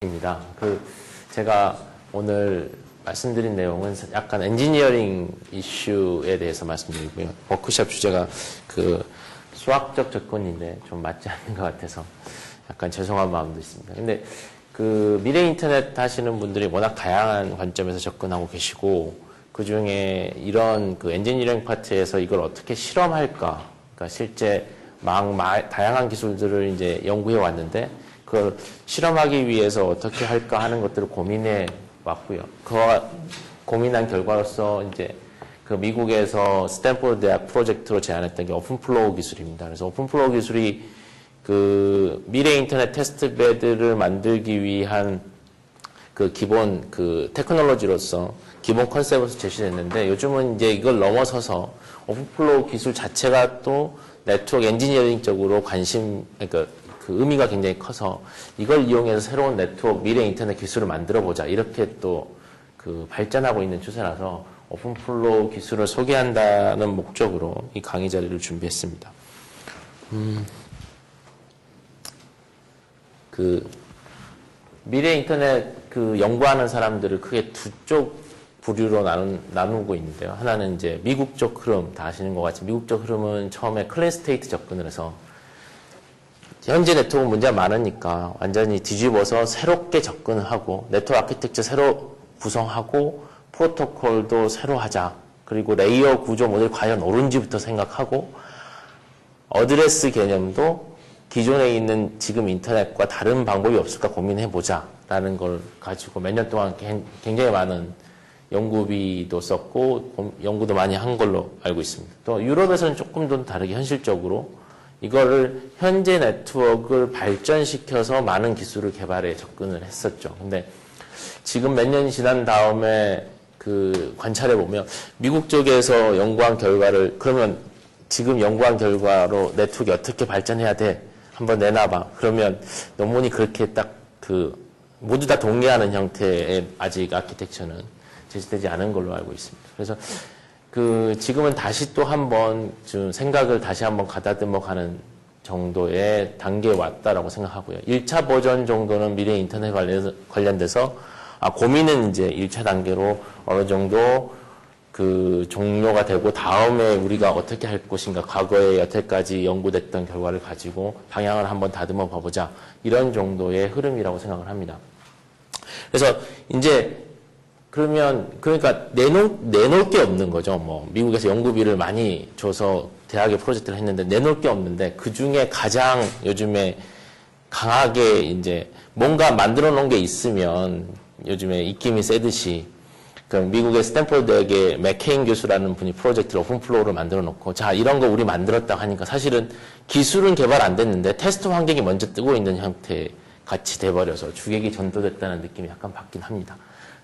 입니다. 제가 오늘 말씀드린 내용은 약간 엔지니어링 이슈에 대해서 말씀드리고요. 워크숍 주제가 수학적 접근인데 좀 맞지 않는 것 같아서 약간 죄송한 마음도 있습니다. 근데 미래 인터넷 하시는 분들이 워낙 다양한 관점에서 접근하고 계시고, 그 중에 이런 엔지니어링 파트에서 이걸 어떻게 실험할까, 그러니까 실제 다양한 기술들을 이제 연구해 왔는데 그걸 실험하기 위해서 어떻게 할까 하는 것들을 고민해 왔고요. 그 고민한 결과로서 이제 미국에서 스탠포드 대학 프로젝트로 제안했던 게 오픈플로우 기술입니다. 그래서 오픈플로우 기술이 미래 인터넷 테스트베드를 만들기 위한 기본 테크놀로지로서 기본 컨셉으로 제시됐는데, 요즘은 이제 이걸 넘어서서 오픈플로우 기술 자체가 또 네트워크 엔지니어링적으로 그러니까 의미가 굉장히 커서 이걸 이용해서 새로운 네트워크 미래 인터넷 기술을 만들어 보자, 이렇게 또 발전하고 있는 추세라서 오픈플로우 기술을 소개한다는 목적으로 이 강의 자리를 준비했습니다. 미래 인터넷 연구하는 사람들을 크게 두 쪽 부류로 나누고 있는데요. 하나는 이제 미국적 흐름, 다 아시는 것 같이 미국적 흐름은 처음에 클린 스테이트 접근을 해서 현재 네트워크 문제가 많으니까 완전히 뒤집어서 새롭게 접근을 하고, 네트워크 아키텍처 새로 구성하고, 프로토콜도 새로 하자. 그리고 레이어 구조 모델이 과연 옳은지부터 생각하고, 어드레스 개념도 기존에 있는 지금 인터넷과 다른 방법이 없을까 고민해보자 라는 걸 가지고 몇 년 동안 굉장히 많은 연구비도 썼고 연구도 많이 한 걸로 알고 있습니다. 또 유럽에서는 조금 더 다르게 현실적으로 이거를 현재 네트워크를 발전시켜서 많은 기술을 개발해 접근을 했었죠. 근데 지금 몇 년이 지난 다음에 관찰해 보면 미국 쪽에서 연구한 결과를, 그러면 지금 연구한 결과로 네트워크가 어떻게 발전해야 돼? 한번 내놔봐. 그러면 논문이 그렇게 딱 모두 다 동의하는 형태의 아직 아키텍처는 제시되지 않은 걸로 알고 있습니다. 그래서 지금은 다시 또 한번 좀 생각을 다시 한번 가다듬어 가는 정도의 단계에 왔다라고 생각하고요. 1차 버전 정도는 미래 인터넷 관련돼서 고민은 이제 1차 단계로 어느 정도 종료가 되고, 다음에 우리가 어떻게 할 것인가, 과거에 여태까지 연구됐던 결과를 가지고 방향을 한번 다듬어 봐보자, 이런 정도의 흐름이라고 생각을 합니다. 그래서 이제 그러니까 내놓을 게 없는 거죠. 미국에서 연구비를 많이 줘서 대학에 프로젝트를 했는데 내놓을 게 없는데, 그 중에 가장 요즘에 강하게 이제 뭔가 만들어 놓은 게 있으면 요즘에 입김이 세듯이, 미국의 스탠포드 대학의 맥케인 교수라는 분이 프로젝트를 오픈플로우를 만들어 놓고, 자, 이런 거 우리 만들었다고 하니까 사실은 기술은 개발 안 됐는데 테스트 환경이 먼저 뜨고 있는 형태 같이 돼버려서 주객이 전도됐다는 느낌이 약간 받긴 합니다.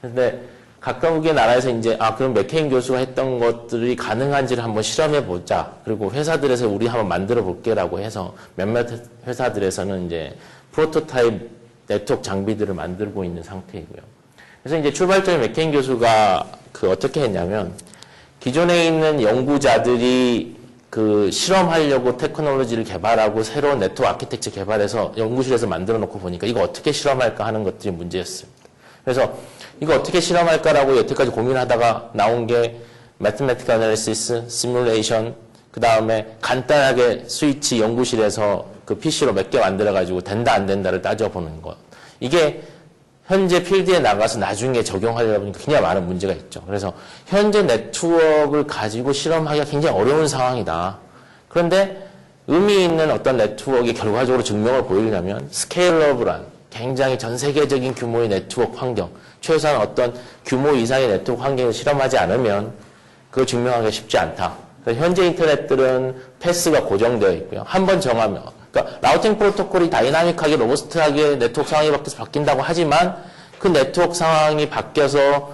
근데 각각의 나라에서 이제 그럼 맥케인 교수가 했던 것들이 가능한지를 한번 실험해 보자. 그리고 회사들에서 우리 한번 만들어 볼게라고 해서 몇몇 회사들에서는 이제 프로토타입 네트워크 장비들을 만들고 있는 상태이고요. 그래서 이제 출발점에 맥케인 교수가 어떻게 했냐면, 기존에 있는 연구자들이 실험하려고 테크놀로지를 개발하고 새로운 네트워크 아키텍처 개발해서 연구실에서 만들어 놓고 보니까 이거 어떻게 실험할까 하는 것들이 문제였습니다. 그래서 이거 어떻게 실험할까라고 여태까지 고민하다가 나온 게 Mathematical Analysis, Simulation, 그 다음에 간단하게 스위치 연구실에서 PC로 몇 개 만들어가지고 된다 안 된다를 따져보는 것. 이게 현재 필드에 나가서 나중에 적용하려다 보니까 굉장히 많은 문제가 있죠. 그래서 현재 네트워크를 가지고 실험하기가 굉장히 어려운 상황이다. 그런데 의미 있는 어떤 네트워크의 결과적으로 증명을 보이려면 스케일러블한 굉장히 전 세계적인 규모의 네트워크 환경, 최소한 어떤 규모 이상의 네트워크 환경을 실험하지 않으면 그걸 증명하기가 쉽지 않다. 그래서 현재 인터넷들은 패스가 고정되어 있고요. 한번 정하면, 그러니까 라우팅 프로토콜이 다이나믹하게 로버스트하게 네트워크 상황이 바뀐다고 하지만 그 네트워크 상황이 바뀌어서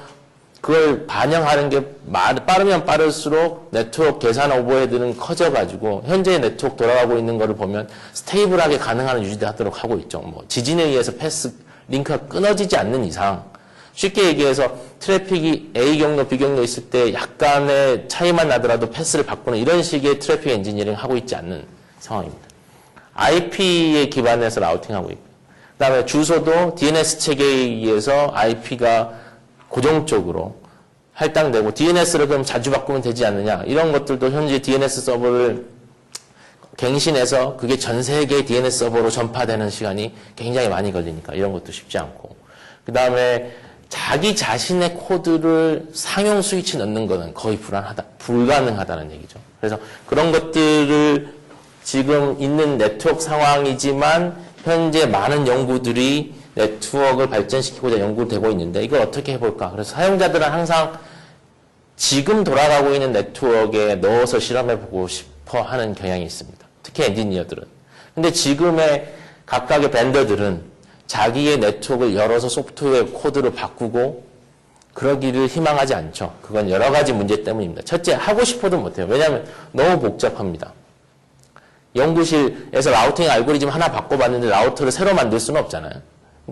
그걸 반영하는 게 빠르면 빠를수록 네트워크 계산 오버헤드는 커져가지고 현재 네트워크 돌아가고 있는 거를 보면 스테이블하게 가능한 유지하도록 하고 있죠. 지진에 의해서 패스 링크가 끊어지지 않는 이상, 쉽게 얘기해서 트래픽이 A 경로, B 경로 있을 때 약간의 차이만 나더라도 패스를 바꾸는 이런 식의 트래픽 엔지니어링 하고 있지 않는 상황입니다. IP에 기반해서 라우팅하고 있고, 그다음에 주소도 DNS 체계에 의해서 IP가 고정적으로 할당되고 DNS를 그럼 자주 바꾸면 되지 않느냐 이런 것들도 현재 DNS 서버를 갱신해서 그게 전 세계 DNS 서버로 전파되는 시간이 굉장히 많이 걸리니까 이런 것도 쉽지 않고 그 다음에 자기 자신의 코드를 상용 스위치 넣는 거는 거의 불가능하다는 얘기죠. 그래서 그런 것들을 지금 있는 네트워크 상황이지만 현재 많은 연구들이 네트워크를 발전시키고자 연구되고 있는데 이걸 어떻게 해볼까? 그래서 사용자들은 항상 지금 돌아가고 있는 네트워크에 넣어서 실험해보고 싶어 하는 경향이 있습니다. 특히 엔지니어들은. 근데 지금의 각각의 벤더들은 자기의 네트워크를 열어서 소프트웨어 코드를 바꾸고 그러기를 희망하지 않죠. 그건 여러 가지 문제 때문입니다. 첫째, 하고 싶어도 못해요. 왜냐하면 너무 복잡합니다. 연구실에서 라우팅 알고리즘 하나 바꿔봤는데 라우터를 새로 만들 수는 없잖아요.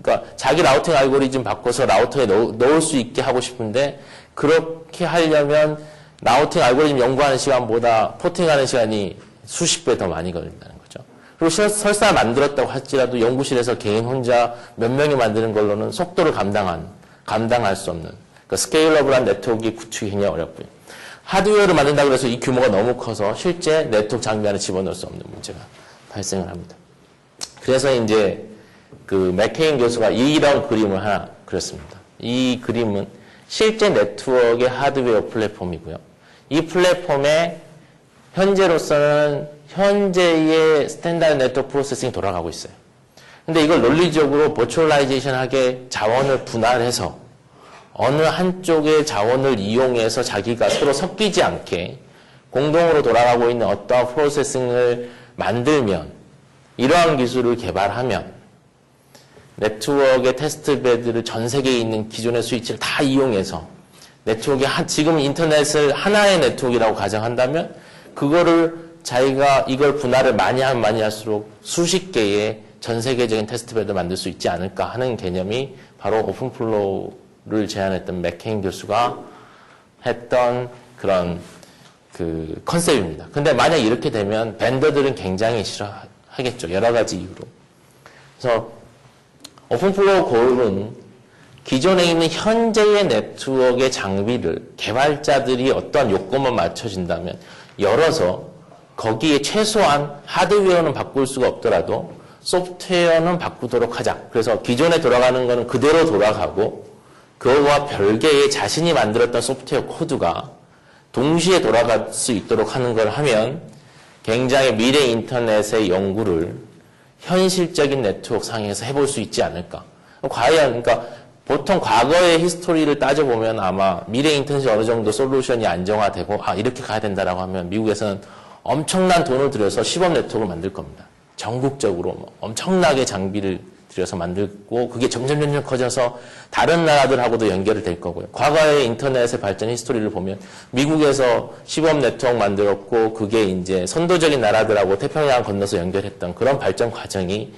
그러니까 자기 라우팅 알고리즘 바꿔서 라우터에 넣을 수 있게 하고 싶은데 그렇게 하려면 라우팅 알고리즘 연구하는 시간보다 포팅하는 시간이 수십 배 더 많이 걸린다는 거죠. 그리고 설사 만들었다고 할지라도 연구실에서 개인 혼자 몇 명이 만드는 걸로는 속도를 감당할 수 없는 그러니까 스케일러블한 네트워크 구축이 굉장히 어렵고요. 하드웨어를 만든다고 해서 이 규모가 너무 커서 실제 네트워크 장비 안에 집어넣을 수 없는 문제가 발생을 합니다. 그래서 이제 그 맥케인 교수가 이런 그림을 하나 그렸습니다. 이 그림은 실제 네트워크의 하드웨어 플랫폼이고요. 이 플랫폼에 현재로서는 현재의 스탠다드 네트워크 프로세싱이 돌아가고 있어요. 근데 이걸 논리적으로 버추얼라이제이션하게 자원을 분할해서 어느 한쪽의 자원을 이용해서 자기가 서로 섞이지 않게 공동으로 돌아가고 있는 어떠한 프로세싱을 만들면 이러한 기술을 개발하면 네트워크의 테스트베드를 전 세계에 있는 기존의 스위치를 다 이용해서 네트워크에 지금 인터넷을 하나의 네트워크라고 가정한다면 그거를 자기가 이걸 분할을 많이 하면 많이 할수록 수십 개의 전 세계적인 테스트베드를 만들 수 있지 않을까 하는 개념이 바로 오픈플로우를 제안했던 맥케인 교수가 했던 그런 그 컨셉입니다. 근데 만약 이렇게 되면 벤더들은 굉장히 싫어하겠죠. 여러 가지 이유로. 그래서 오픈플로우 고울은 기존에 있는 현재의 네트워크의 장비를 개발자들이 어떠한 요건만 맞춰진다면 열어서 거기에 최소한 하드웨어는 바꿀 수가 없더라도 소프트웨어는 바꾸도록 하자. 그래서 기존에 돌아가는 거는 그대로 돌아가고 그거와 별개의 자신이 만들었던 소프트웨어 코드가 동시에 돌아갈 수 있도록 하는 걸 하면 굉장히 미래 인터넷의 연구를 현실적인 네트워크 상에서 해볼 수 있지 않을까. 과연 그러니까 보통 과거의 히스토리를 따져보면 아마 미래 인터넷이 어느 정도 솔루션이 안정화되고 이렇게 가야 된다라고 하면 미국에서는 엄청난 돈을 들여서 시범 네트워크를 만들 겁니다. 전국적으로 엄청나게 장비를 들여서 만들고 그게 점점 커져서 다른 나라들하고도 연결이 될 거고요. 과거의 인터넷의 발전 히스토리를 보면 미국에서 시범 네트워크 만들었고 그게 이제 선도적인 나라들하고 태평양 건너서 연결했던 그런 발전 과정이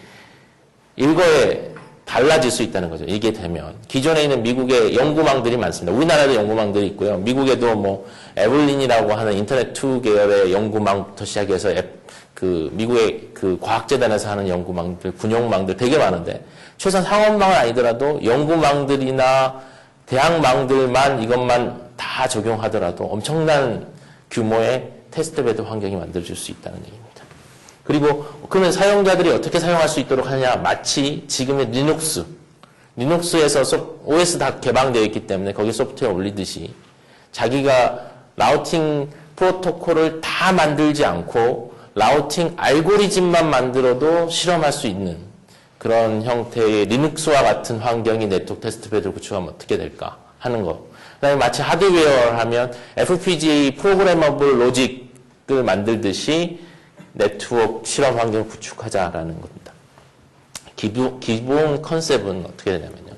일거에 달라질 수 있다는 거죠. 이게 되면 기존에 있는 미국의 연구망들이 많습니다. 우리나라도 연구망들이 있고요. 미국에도 뭐 에블린이라고 하는 인터넷2 계열의 연구망부터 시작해서 그 미국의 그 과학재단에서 하는 연구망들, 군용망들 되게 많은데 최소한 상업망은 아니더라도 연구망들이나 대학망들만 이것만 다 적용하더라도 엄청난 규모의 테스트베드 환경이 만들어질 수 있다는 얘기입니다. 그리고 그러면 사용자들이 어떻게 사용할 수 있도록 하냐? 마치 지금의 리눅스에서 OS 다 개방되어 있기 때문에 거기 소프트웨어 올리듯이 자기가 라우팅 프로토콜을 다 만들지 않고 라우팅 알고리즘만 만들어도 실험할 수 있는 그런 형태의 리눅스와 같은 환경이 네트워크 테스트베드를 구축하면 어떻게 될까 하는 거. 그다음에 마치 하드웨어를 하면 FPGA 프로그래머블 로직을 만들듯이 네트워크 실험 환경을 구축하자라는 겁니다. 기본 컨셉은 어떻게 되냐면요.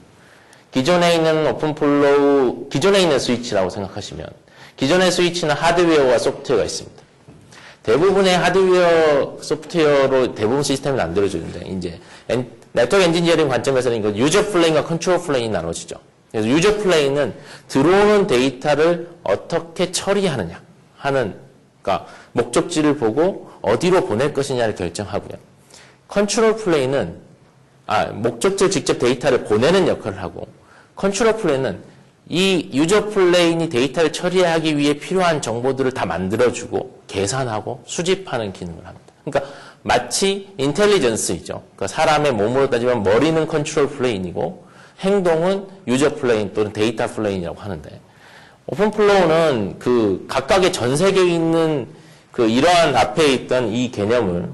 기존에 있는 오픈플로우, 기존에 있는 스위치라고 생각하시면 기존의 스위치는 하드웨어와 소프트웨어가 있습니다. 대부분의 하드웨어, 소프트웨어로 대부분 시스템이 만들어지는데 이제 네트워크 엔지니어링 관점에서는 이거 유저 플레인과 컨트롤 플레인이 나눠지죠. 그래서 유저 플레인은 들어오는 데이터를 어떻게 처리하느냐 하는 그러니까 목적지를 보고 어디로 보낼 것이냐를 결정하고요. 컨트롤 플레이는 목적지에 직접 데이터를 보내는 역할을 하고, 컨트롤 플레인은 이 유저 플레인이 데이터를 처리하기 위해 필요한 정보들을 다 만들어주고 계산하고 수집하는 기능을 합니다. 그러니까 마치 인텔리전스이죠. 그러니까 사람의 몸으로 따지면 머리는 컨트롤 플레인이고 행동은 유저 플레인 또는 데이터 플레인이라고 하는데, 오픈플로우는 그 각각의 전 세계에 있는 그 이러한 앞에 있던 이 개념을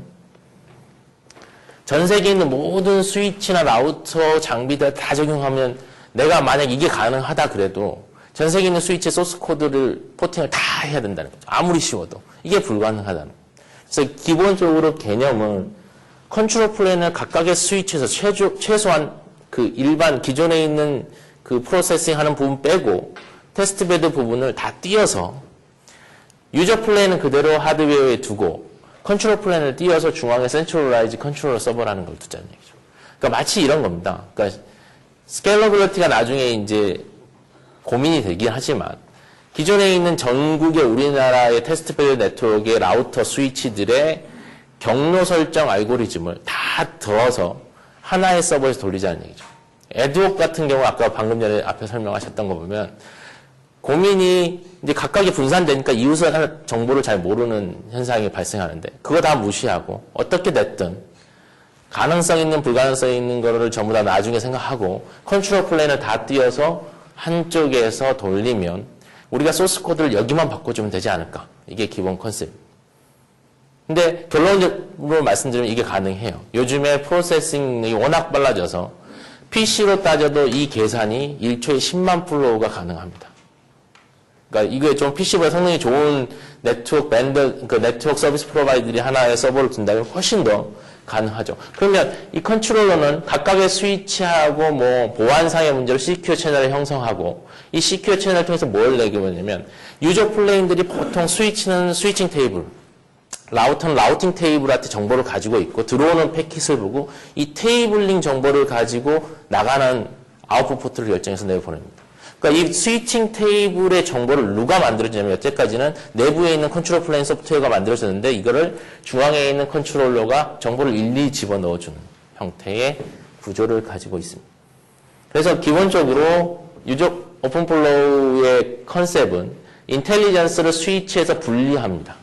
전 세계에 있는 모든 스위치나 라우터 장비들 다 적용하면, 내가 만약 이게 가능하다 그래도 전 세계에 있는 스위치 소스 코드를 포팅을 다 해야 된다는 거죠. 아무리 쉬워도. 이게 불가능하다는 거예요. 그래서 기본적으로 개념은 컨트롤 플레인을 각각의 스위치에서 최소한 그 일반 기존에 있는 그 프로세싱 하는 부분 빼고 테스트베드 부분을 다 띄어서 유저 플레인은 그대로 하드웨어에 두고 컨트롤 플레인을 띄어서 중앙에 센트럴라이즈 컨트롤러 서버라는 걸 두자는 얘기죠. 그러니까 마치 이런 겁니다. 그러니까 스케일러빌리티가 나중에 이제 고민이 되긴 하지만 기존에 있는 전국의 우리나라의 테스트베드 네트워크의 라우터 스위치들의 경로 설정 알고리즘을 다 들어서 하나의 서버에서 돌리자는 얘기죠. 에드웍 같은 경우 아까 방금 전에 앞에 설명하셨던 거 보면 고민이 이제 각각이 분산되니까 이웃의 정보를 잘 모르는 현상이 발생하는데 그거 다 무시하고 어떻게 됐든 가능성 있는 불가능성 있는 거를 전부 다 나중에 생각하고 컨트롤 플레인을 다 띄어서 한쪽에서 돌리면 우리가 소스 코드를 여기만 바꿔주면 되지 않을까. 이게 기본 컨셉. 근데 결론적으로 말씀드리면 이게 가능해요. 요즘에 프로세싱이 워낙 빨라져서 PC로 따져도 이 계산이 1초에 10만 플로우가 가능합니다. 그러니까 이게 좀 PC보다 성능이 좋은 네트워크 밴드, 그 네트워크 서비스 프로바이더들이 하나의 서버를 둔다면 훨씬 더 가능하죠. 그러면 이 컨트롤러는 각각의 스위치하고 뭐 보안상의 문제로 CQ 채널을 형성하고 이 CQ 채널을 통해서 뭘 내게 냐면 유저 플레인들이 보통 스위치는 스위칭 테이블, 라우터는 라우팅 테이블한테 정보를 가지고 있고 들어오는 패킷을 보고 이 테이블링 정보를 가지고 나가는 아웃풋 포트를 결정해서 내보냅니다. 그러니까 이 스위칭 테이블의 정보를 누가 만들어주냐면 여태까지는 내부에 있는 컨트롤 플레인 소프트웨어가 만들어졌는데 이거를 중앙에 있는 컨트롤러가 정보를 일일이 집어넣어주는 형태의 구조를 가지고 있습니다. 그래서 기본적으로 유저 오픈플로우의 컨셉은 인텔리전스를 스위치에서 분리합니다.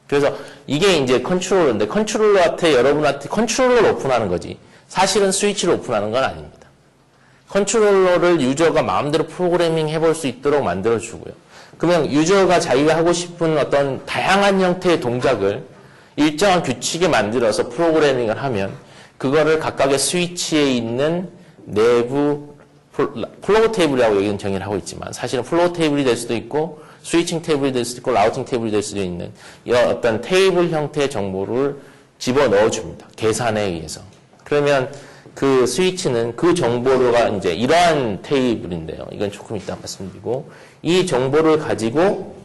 그래서 이게 이제 컨트롤러인데 컨트롤러한테 여러분한테 컨트롤러를 오픈하는 거지 사실은 스위치를 오픈하는 건 아닙니다. 컨트롤러를 유저가 마음대로 프로그래밍 해볼 수 있도록 만들어주고요. 그러면 유저가 자기가 하고 싶은 어떤 다양한 형태의 동작을 일정한 규칙에 만들어서 프로그래밍을 하면 그거를 각각의 스위치에 있는 내부 플로우 테이블이라고 여기는 정의를 하고 있지만 사실은 플로우 테이블이 될 수도 있고 스위칭 테이블이 될 수도 있고 라우팅 테이블이 될 수도 있는 이런 어떤 테이블 형태의 정보를 집어넣어줍니다. 계산에 의해서. 그러면 그 스위치는 그 정보가 이제 이러한 테이블인데요. 이건 조금 이따 말씀드리고 이 정보를 가지고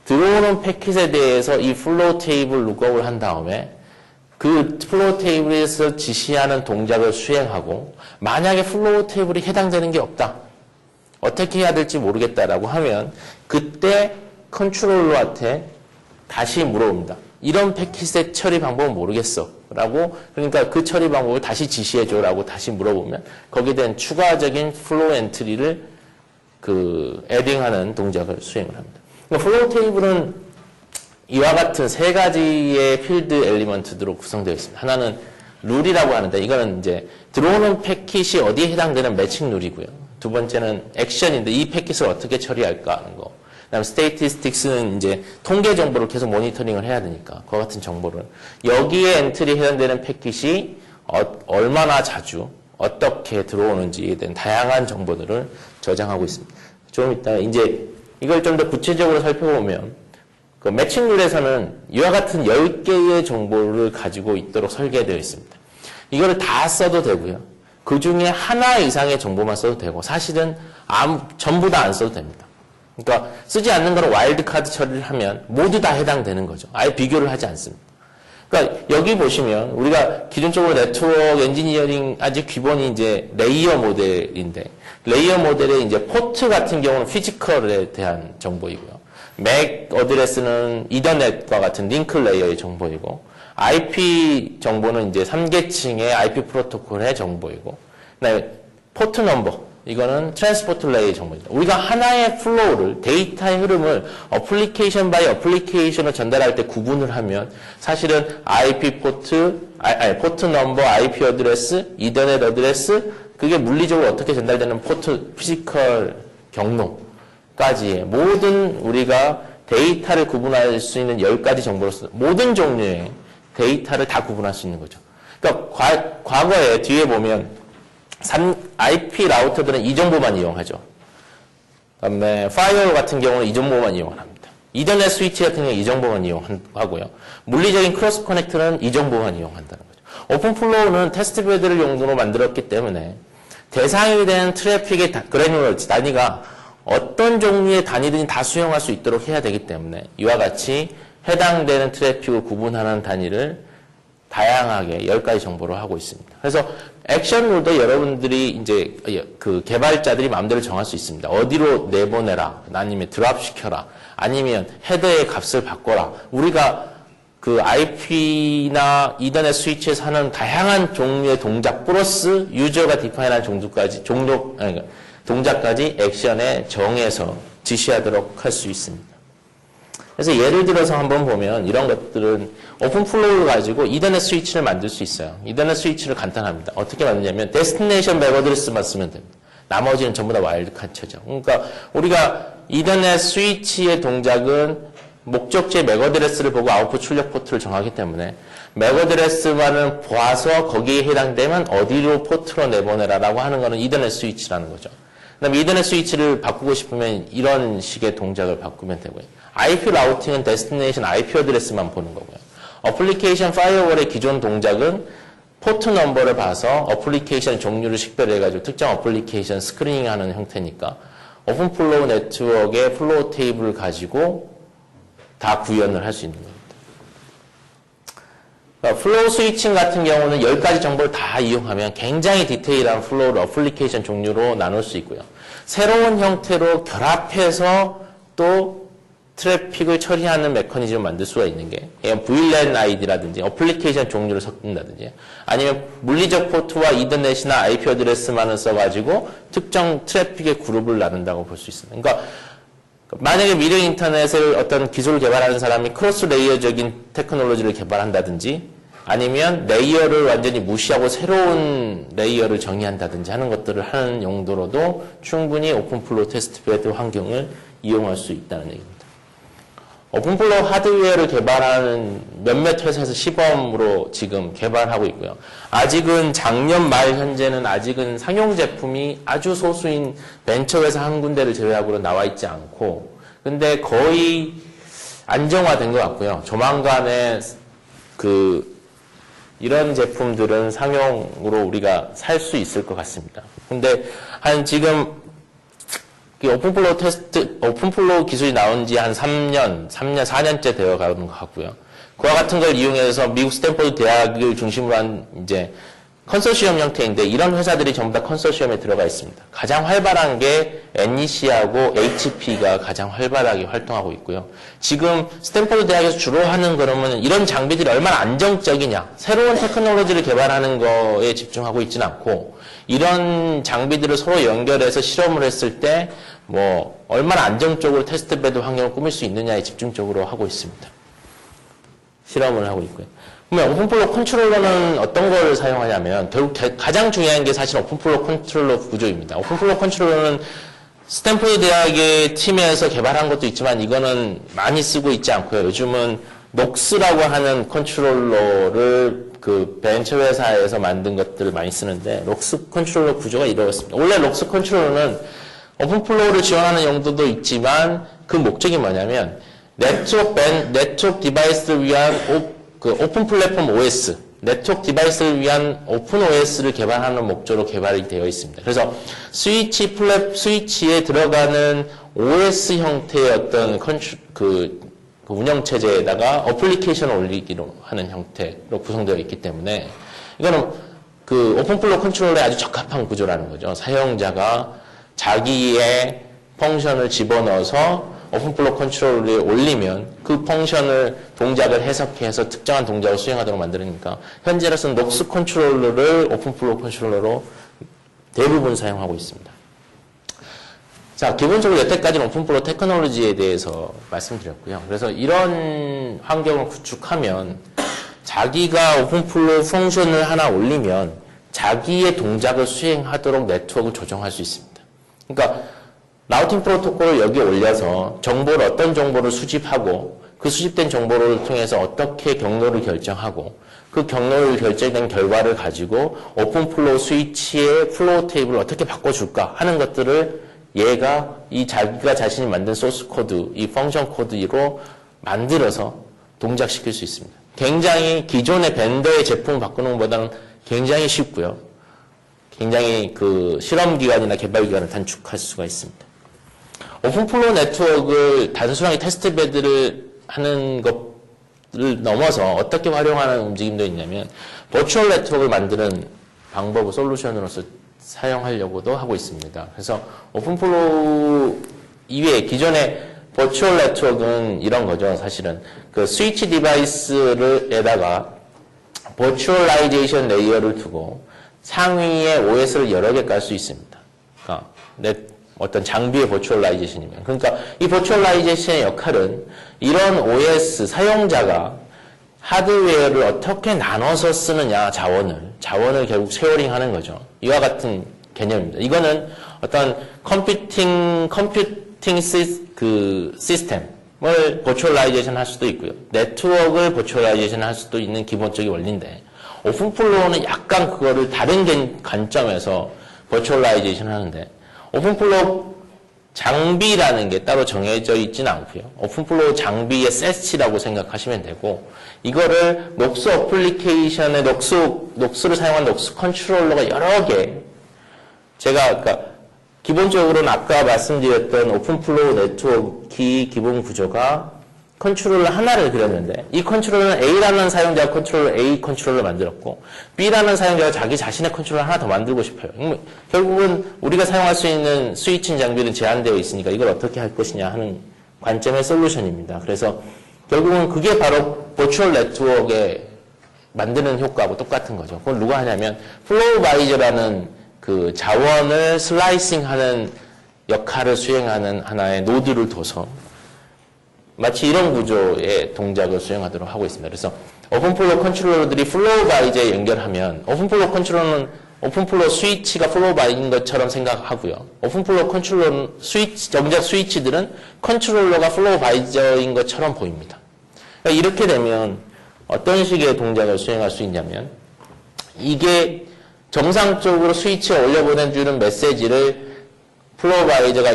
들어오는 패킷에 대해서 이 플로우 테이블 룩업을 한 다음에 그 플로우 테이블에서 지시하는 동작을 수행하고 만약에 플로우 테이블이 해당되는 게 없다. 어떻게 해야 될지 모르겠다라고 하면 그때 컨트롤러한테 다시 물어봅니다. 이런 패킷의 처리 방법은 모르겠어. 라고, 그러니까 그 처리 방법을 다시 지시해줘. 라고 다시 물어보면 거기에 대한 추가적인 플로우 엔트리를 에딩하는 동작을 수행을 합니다. 그러니까 플로우 테이블은 이와 같은 세 가지의 필드 엘리먼트로 구성되어 있습니다. 하나는 룰이라고 하는데 이거는 이제 들어오는 패킷이 어디에 해당되는 매칭 룰이고요. 두 번째는 액션인데 이 패킷을 어떻게 처리할까 하는 거. 그다음 스테이티스틱스는 이제 통계 정보를 계속 모니터링을 해야 되니까 그와 같은 정보를 여기에 엔트리 해당되는 패킷이 얼마나 자주 어떻게 들어오는지에 대한 다양한 정보들을 저장하고 있습니다. 좀 이따 이제 이걸 좀 더 구체적으로 살펴보면 그 매칭룰에서는 이와 같은 10개의 정보를 가지고 있도록 설계되어 있습니다. 이거를 다 써도 되고요. 그 중에 하나 이상의 정보만 써도 되고 사실은 전부 다 안 써도 됩니다. 그러니까 쓰지 않는 거는 와일드 카드 처리를 하면 모두 다 해당되는 거죠. 아예 비교를 하지 않습니다. 그러니까 여기 보시면 우리가 기존적으로 네트워크 엔지니어링 아주 기본이 이제 레이어 모델인데 레이어 모델의 이제 포트 같은 경우는 피지컬에 대한 정보이고요. 맥 어드레스는 이더넷과 같은 링크 레이어의 정보이고 IP 정보는 이제 3계층의 IP 프로토콜의 정보이고, 그다음에 포트 넘버, 이거는 트랜스포트 레이의 정보입니다. 우리가 하나의 플로우를, 데이터의 흐름을 어플리케이션 바이 어플리케이션을 전달할 때 구분을 하면 사실은 IP 포트, 포트 넘버, IP 어드레스, 이더넷 어드레스, 그게 물리적으로 어떻게 전달되는 포트 피지컬 경로까지의 모든 우리가 데이터를 구분할 수 있는 10가지 정보로서 모든 종류의 데이터를 다 구분할 수 있는 거죠. 그러니까 과거에 뒤에 보면 IP 라우터들은 이 정보만 이용하죠. 그다음에 파이어월 같은 경우는 이 정보만 이용을 합니다. 이더넷 스위치 같은 경우는 이 정보만 이용하고요. 물리적인 크로스 커넥터는 이 정보만 이용한다는 거죠. 오픈 플로우는 테스트 베드를 용도로 만들었기 때문에 대상이 되는 트래픽의 그래놀러지 단위가 어떤 종류의 단위든지 다 수용할 수 있도록 해야 되기 때문에 이와 같이 해당되는 트래픽을 구분하는 단위를 다양하게 10가지 정보로 하고 있습니다. 그래서 액션 룰도 여러분들이 이제 그 개발자들이 마음대로 정할 수 있습니다. 어디로 내보내라, 아니면 드랍 시켜라, 아니면 헤더의 값을 바꿔라. 우리가 그 IP나 이더넷 스위치에서 하는 다양한 종류의 동작 플러스 유저가 디파인한 동작까지 액션에 정해서 지시하도록 할 수 있습니다. 그래서 예를 들어서 한번 보면 이런 것들은 오픈 플로우를 가지고 이더넷 스위치를 만들 수 있어요. 이더넷 스위치를 간단합니다. 어떻게 만드냐면 데스티네이션 맥 어드레스만 쓰면 됩니다. 나머지는 전부 다 와일드 카처죠. 그러니까 우리가 이더넷 스위치의 동작은 목적지의 맥 어드레스를 보고 아웃풋 출력 포트를 정하기 때문에 맥 어드레스만을 보아서 거기에 해당되면 어디로 포트로 내보내라라고 하는 거는 이더넷 스위치라는 거죠. 그다음에 이더넷 스위치를 바꾸고 싶으면 이런 식의 동작을 바꾸면 되고요. IP 라우팅은 데스티네이션 IP 어드레스만 보는 거고요. 어플리케이션 파이어월의 기존 동작은 포트 넘버를 봐서 어플리케이션 종류를 식별해가지고 특정 어플리케이션 스크리닝하는 형태니까 오픈 플로우 네트워크의 플로우 테이블을 가지고 다 구현을 할 수 있는 겁니다. 그러니까 플로우 스위칭 같은 경우는 10가지 정보를 다 이용하면 굉장히 디테일한 플로우를 어플리케이션 종류로 나눌 수 있고요. 새로운 형태로 결합해서 또 트래픽을 처리하는 메커니즘을 만들 수가 있는 게 VLAN ID라든지 어플리케이션 종류를 섞는다든지 아니면 물리적 포트와 이더넷이나 IP 어드레스만을 써가지고 특정 트래픽의 그룹을 나눈다고 볼 수 있습니다. 그러니까 만약에 미래 인터넷을 어떤 기술을 개발하는 사람이 크로스 레이어적인 테크놀로지를 개발한다든지 아니면 레이어를 완전히 무시하고 새로운 레이어를 정의한다든지 하는 것들을 하는 용도로도 충분히 오픈플로우 테스트베드 환경을 이용할 수 있다는 얘기입니다. 오픈플로우 하드웨어를 개발하는 몇몇 회사에서 시범으로 지금 개발하고 있고요. 아직은 작년 말 현재는 아직은 상용 제품이 아주 소수인 벤처회사 한 군데를 제외하고는 나와 있지 않고 근데 거의 안정화된 것 같고요. 조만간에 이런 제품들은 상용으로 우리가 살 수 있을 것 같습니다. 근데 지금 오픈플로우 기술이 나온 지 한 4년째 되어 가는 것 같고요. 그와 같은 걸 이용해서 미국 스탠퍼드 대학을 중심으로 한 이제 컨소시엄 형태인데 이런 회사들이 전부 다 컨소시엄에 들어가 있습니다. 가장 활발한 게 NEC하고 HP가 가장 활발하게 활동하고 있고요. 지금 스탠퍼드 대학에서 주로 하는 그러면 이런 장비들이 얼마나 안정적이냐, 새로운 테크놀로지를 개발하는 거에 집중하고 있지는 않고 이런 장비들을 서로 연결해서 실험을 했을 때 얼마나 안정적으로 테스트베드 환경을 꾸밀 수 있느냐에 집중적으로 하고 있습니다. 실험을 하고 있고요. 그러면 오픈플로우 컨트롤러는 어떤 걸 사용하냐면 결국 가장 중요한 게 사실 오픈플로우 컨트롤러 구조입니다. 오픈플로우 컨트롤러는 스탠퍼드 대학의 팀에서 개발한 것도 있지만 이거는 많이 쓰고 있지 않고요. 요즘은 녹스라고 하는 컨트롤러를 벤처 회사에서 만든 것들을 많이 쓰는데 록스 컨트롤러 구조가 이렇습니다. 원래 록스 컨트롤러는 오픈플로우를 지원하는 용도도 있지만 그 목적이 뭐냐면 네트워크 디바이스를 위한 오픈 플랫폼 OS, 네트워크 디바이스를 위한 오픈 OS를 개발하는 목적으로 개발이 되어 있습니다. 그래서 스위치에 들어가는 OS 형태의 어떤 운영체제에다가 어플리케이션을 올리기로 하는 형태로 구성되어 있기 때문에 이거는 오픈플로우 컨트롤러에 아주 적합한 구조라는 거죠. 사용자가 자기의 펑션을 집어넣어서 오픈플로우 컨트롤러에 올리면 그 펑션을 동작을 해석해서 특정한 동작을 수행하도록 만드니까 현재로서는 녹스 컨트롤러를 오픈플로우 컨트롤러로 대부분 사용하고 있습니다. 자, 기본적으로 여태까지는 오픈플로우 테크놀로지에 대해서 말씀드렸고요. 그래서 이런 환경을 구축하면 자기가 오픈플로우 펑션을 하나 올리면 자기의 동작을 수행하도록 네트워크를 조정할 수 있습니다. 그러니까 라우팅 프로토콜을 여기에 올려서 어떤 정보를 수집하고 그 수집된 정보를 통해서 어떻게 경로를 결정하고 그 경로를 결정된 결과를 가지고 오픈플로우 스위치의 플로우 테이블을 어떻게 바꿔줄까 하는 것들을 얘가 자기가 자신이 만든 소스 코드, 이 펑션 코드로 만들어서 동작시킬 수 있습니다. 굉장히 기존의 벤더의 제품을 바꾸는 것보다는 굉장히 쉽고요. 굉장히 그 실험 기간이나 개발 기간을 단축할 수가 있습니다. 오픈플로우 네트워크를 단순하게 테스트베드를 하는 것을 넘어서 어떻게 활용하는 움직임도 있냐면 버추얼 네트워크를 만드는 방법을 솔루션으로서 사용하려고도 하고 있습니다. 그래서 오픈플로우 이외에 기존의 버추얼 네트워크는 이런 거죠. 사실은 그 스위치 디바이스에다가 버추얼라이제이션 레이어를 두고 상위에 OS를 여러 개 깔 수 있습니다. 그러니까 어떤 장비의 버추얼라이제이션이면. 그러니까 이 버추얼라이제이션의 역할은 이런 OS 사용자가 하드웨어를 어떻게 나눠서 쓰느냐 자원을 결국 쉐어링하는 거죠. 이와 같은 개념입니다. 이거는 어떤 컴퓨팅 시스템을 버추얼라이제이션 할 수도 있고요. 네트워크를 버추얼라이제이션 할 수도 있는 기본적인 원리인데 오픈플로우는 약간 그거를 다른 관점에서 버추얼라이제이션 하는데 오픈플로우 장비라는 게 따로 정해져 있지는 않고요. 오픈플로우 장비의 셋이라고 생각하시면 되고 이거를 녹스 어플리케이션의 녹스를 사용한 녹스 컨트롤러가 여러 개 그러니까 기본적으로는 아까 말씀드렸던 오픈플로우 네트워크 기본 구조가 컨트롤러 하나를 그렸는데 이 컨트롤러는 A라는 사용자가 A 컨트롤러 만들었고 B라는 사용자가 자기 자신의 컨트롤러 하나 더 만들고 싶어요. 결국은 우리가 사용할 수 있는 스위칭 장비는 제한되어 있으니까 이걸 어떻게 할 것이냐 하는 관점의 솔루션입니다. 그래서 결국은 그게 바로 버추얼 네트워크에 만드는 효과하고 똑같은 거죠. 그걸 누가 하냐면 플로우바이저라는 그 자원을 슬라이싱하는 역할을 수행하는 하나의 노드를 둬서 마치 이런 구조의 동작을 수행하도록 하고 있습니다. 그래서 오픈플로우 컨트롤러들이 플로우바이저에 연결하면 오픈플로우 컨트롤러는 오픈플로우 스위치가 플로우바이저인 것처럼 생각하고요. 오픈플로우 컨트롤러 정작 스위치들은 컨트롤러가 플로우바이저인 것처럼 보입니다. 그러니까 이렇게 되면 어떤 식의 동작을 수행할 수 있냐면 이게 정상적으로 스위치에 올려보내주는 메시지를 플로우바이저가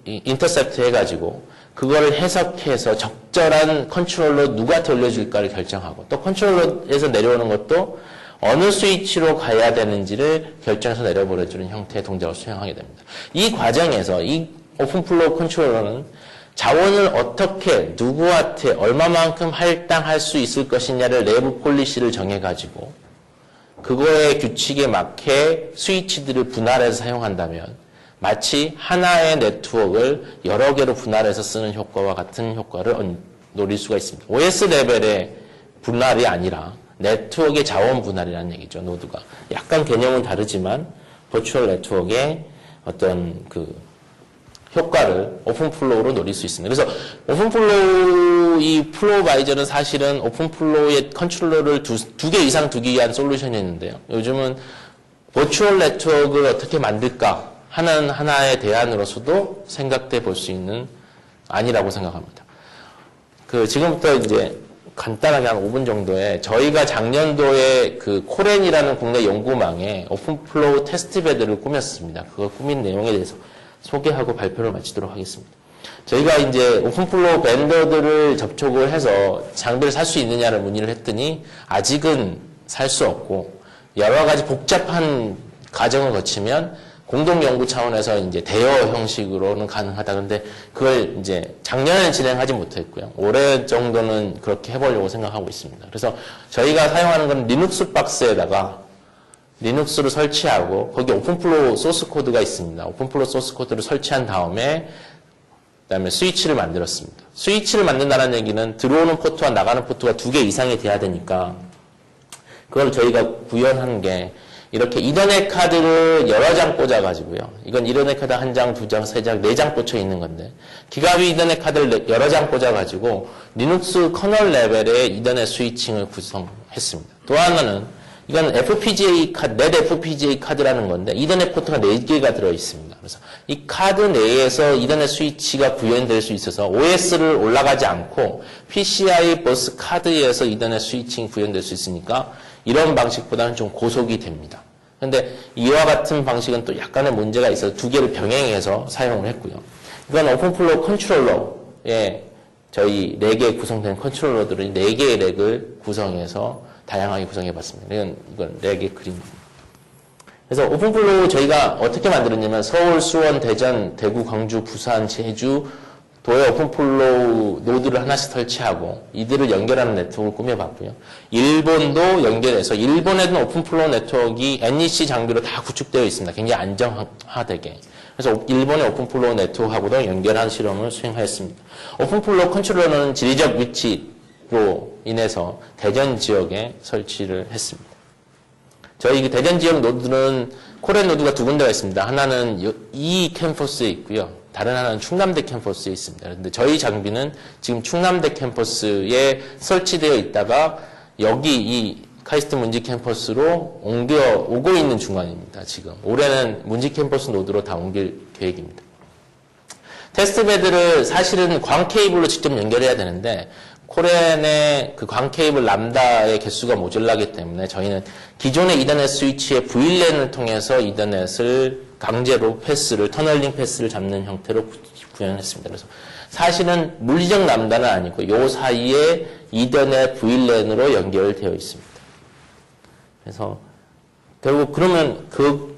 인터셉트 해가지고 그거를 해석해서 적절한 컨트롤러 누구한테 올려줄까를 결정하고 또 컨트롤러에서 내려오는 것도 어느 스위치로 가야 되는지를 결정해서 내려보내주는 형태의 동작을 수행하게 됩니다. 이 과정에서 이 오픈플로우 컨트롤러는 자원을 어떻게 누구한테 얼마만큼 할당할 수 있을 것이냐를 내부 폴리시를 정해가지고 그거의 규칙에 맞게 스위치들을 분할해서 사용한다면 마치 하나의 네트워크를 여러 개로 분할해서 쓰는 효과와 같은 효과를 노릴 수가 있습니다. OS 레벨의 분할이 아니라 네트워크의 자원 분할이라는 얘기죠. 노드가. 약간 개념은 다르지만 버추얼 네트워크의 어떤 그 효과를 오픈플로우로 노릴 수 있습니다. 그래서 오픈플로우 이 플로우바이저는 사실은 오픈플로우의 컨트롤러를 두 개 이상 두기 위한 솔루션이었는데요. 요즘은 버추얼 네트워크를 어떻게 만들까 하는 하나의 대안으로서도 생각돼 볼 수 있는 아니라고 생각합니다. 지금부터 이제 간단하게 한 5분 정도에 저희가 작년도에 그 코렌이라는 국내 연구망에 오픈플로우 테스트베드를 꾸몄습니다. 그거 꾸민 내용에 대해서 소개하고 발표를 마치도록 하겠습니다. 저희가 이제 오픈플로우 벤더들을 접촉을 해서 장비를 살 수 있느냐를 문의를 했더니 아직은 살 수 없고 여러 가지 복잡한 과정을 거치면 공동 연구 차원에서 이제 대여 형식으로는 가능하다. 근데 그걸 이제 작년에 진행하지 못했고요. 올해 정도는 그렇게 해보려고 생각하고 있습니다. 그래서 저희가 사용하는 건 리눅스 박스에다가 리눅스를 설치하고 거기 오픈플로우 소스 코드가 있습니다. 오픈플로우 소스 코드를 설치한 다음에 그다음에 스위치를 만들었습니다. 스위치를 만든다는 얘기는 들어오는 포트와 나가는 포트가 2개 이상이 돼야 되니까 그걸 저희가 구현한 게 이렇게 이더넷 카드를 여러 장 꽂아가지고요. 이건 이더넷 카드 1장, 2장, 3장, 4장 꽂혀 있는 건데 기가빗 이더넷 카드를 여러 장 꽂아가지고 리눅스 커널 레벨의 이더넷 스위칭을 구성했습니다. 또 하나는 이건 FPGA 카드, 넷 FPGA 카드라는 건데 이더넷 포트가 4개가 들어있습니다. 그래서 이 카드 내에서 이더넷 스위치가 구현될 수 있어서 OS를 올라가지 않고 PCI 버스 카드에서 이더넷 스위칭 구현될 수 있으니까 이런 방식보다는 좀 고속이 됩니다. 근데 이와 같은 방식은 또 약간의 문제가 있어서 2개를 병행해서 사용을 했고요. 이건 오픈플로우 컨트롤러에 저희 4개 구성된 컨트롤러들을 4개의 렉을 구성해서 다양하게 구성해봤습니다. 이건 4개 그림입니다. 그래서 오픈플로우 저희가 어떻게 만들었냐면 서울, 수원, 대전, 대구, 광주, 부산, 제주 도에 오픈플로우 노드를 하나씩 설치하고 이들을 연결하는 네트워크를 꾸며봤고요. 일본도 연결해서 일본에는 오픈플로우 네트워크가 NEC 장비로 다 구축되어 있습니다. 굉장히 안정화되게. 그래서 일본의 오픈플로우 네트워크하고도 연결한 실험을 수행하였습니다. 오픈플로우 컨트롤러는 지리적 위치로 인해서 대전 지역에 설치를 했습니다. 저희 대전 지역 노드는 코렌 노드가 2군데가 있습니다. 하나는 이 캠퍼스에 있고요. 다른 하나는 충남대 캠퍼스에 있습니다. 그런데 저희 장비는 지금 충남대 캠퍼스에 설치되어 있다가 여기 이 카이스트 문지 캠퍼스로 옮겨오고 있는 중간입니다. 지금 올해는 문지 캠퍼스 노드로 다 옮길 계획입니다. 테스트베드를 사실은 광 케이블로 직접 연결해야 되는데 코렌의 그 광 케이블 람다의 개수가 모자라기 때문에 저희는 기존의 이더넷 스위치의 VLAN을 통해서 이더넷을 강제로 패스를, 터널링 패스를 잡는 형태로 구현했습니다. 그래서 사실은 물리적 람다는 아니고 요 사이에 이더넷 VLAN으로 연결되어 있습니다. 그래서 결국 그러면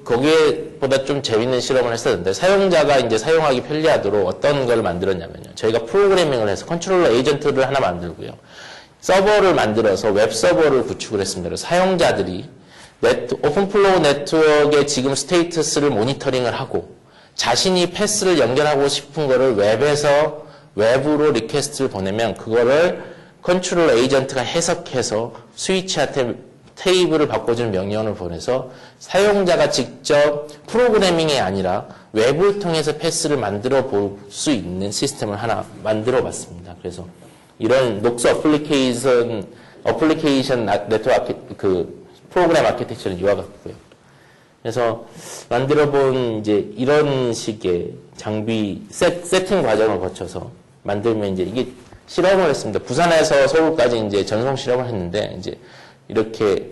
거기에보다 좀 재밌는 실험을 했었는데 사용자가 이제 사용하기 편리하도록 어떤 걸 만들었냐면요. 저희가 프로그래밍을 해서 컨트롤러 에이전트를 하나 만들고요. 서버를 만들어서 웹 서버를 구축을 했습니다. 그래서 사용자들이 오픈플로우 네트워크의 지금 스테이터스를 모니터링을 하고 자신이 패스를 연결하고 싶은 거를 웹에서 웹으로 리퀘스트를 보내면 그거를 컨트롤러 에이전트가 해석해서 스위치한테 테이블을 바꿔주는 명령을 보내서 사용자가 직접 프로그래밍이 아니라 웹을 통해서 패스를 만들어 볼 수 있는 시스템을 하나 만들어 봤습니다. 그래서 이런 녹스 어플리케이션 네트워크 프로그램 아키텍처는 이와 같고요. 그래서 만들어 본 이제 이런 식의 장비 세팅 과정을 거쳐서 만들면 이제 이게 실험을 했습니다. 부산에서 서울까지 이제 전송 실험을 했는데 이제 이렇게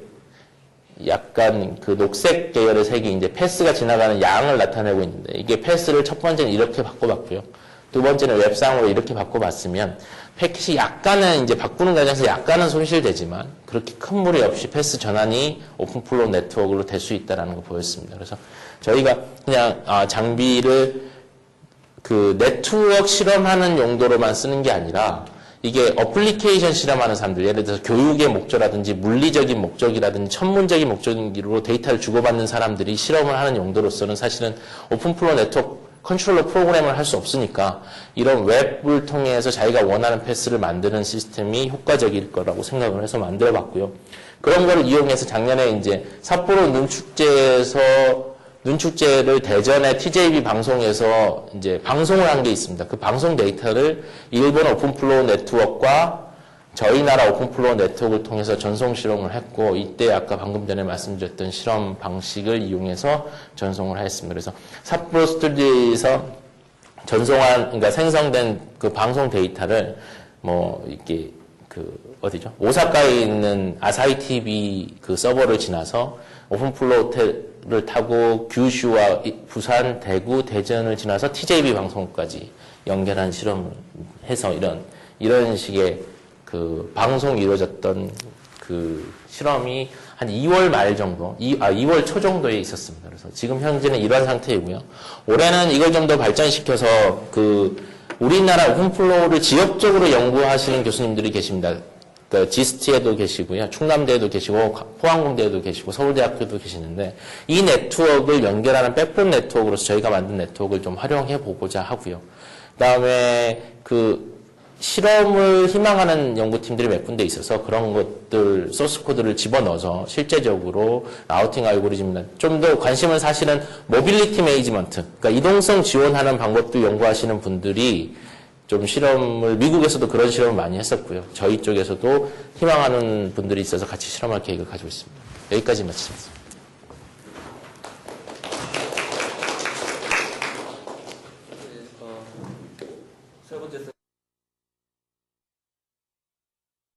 약간 그 녹색 계열의 색이 이제 패스가 지나가는 양을 나타내고 있는데 이게 패스를 첫 번째는 이렇게 바꿔봤고요. 두 번째는 웹상으로 이렇게 바꿔봤으면 패킷이 약간은 이제 바꾸는 과정에서 약간은 손실되지만 그렇게 큰 무리 없이 패스 전환이 오픈플로우 네트워크로 될 수 있다는 걸 보였습니다. 그래서 저희가 그냥 장비를 그 네트워크 실험하는 용도로만 쓰는 게 아니라 이게 어플리케이션 실험하는 사람들, 예를 들어서 교육의 목적이라든지 물리적인 목적이라든지 천문적인 목적으로 데이터를 주고받는 사람들이 실험을 하는 용도로서는 사실은 오픈플로우 네트워크 컨트롤러 프로그램을 할 수 없으니까 이런 웹을 통해서 자기가 원하는 패스를 만드는 시스템이 효과적일 거라고 생각을 해서 만들어 봤고요. 그런 거를 이용해서 작년에 이제 삿포로 눈축제를 대전의 TJB 방송에서 이제 방송을 한 게 있습니다. 그 방송 데이터를 일본 오픈플로우 네트워크와 저희 나라 오픈플로우 네트워크를 통해서 전송 실험을 했고 이때 아까 방금 전에 말씀드렸던 실험 방식을 이용해서 전송을 했습니다. 그래서 삿포로 스튜디오에서 그러니까 생성된 그 방송 데이터를 이렇게 어디죠? 오사카에 있는 아사히 TV 그 서버를 지나서 오픈플로우를 타고 규슈와 부산, 대구, 대전을 지나서 TJB 방송까지 연결한 실험을 해서 이런 식의 그 방송이 이루어졌던 그 실험이 한 2월 말 정도, 2월 초 정도에 있었습니다. 그래서 지금 현재는 이런 상태이고요. 올해는 이걸 좀 더 발전시켜서 우리나라 오픈플로우를 지역적으로 연구하시는 교수님들이 계십니다. 지스트에도 계시고요. 충남대에도 계시고, 포항공대에도 계시고, 서울대학교도 계시는데, 이 네트워크를 연결하는 백본 네트워크로서 저희가 만든 네트워크를 좀 활용해 보고자 하고요. 그다음에 그 실험을 희망하는 연구팀들이 몇 군데 있어서 그런 것들 소스 코드를 집어넣어서 실제적으로 라우팅 알고리즘이나 좀 더 관심은 사실은 모빌리티 매니지먼트, 그러니까 이동성 지원하는 방법도 연구하시는 분들이 좀 실험을 미국에서도 그런 실험을 많이 했었고요. 저희 쪽에서도 희망하는 분들이 있어서 같이 실험할 계획을 가지고 있습니다. 여기까지 마치겠습니다. 세 번째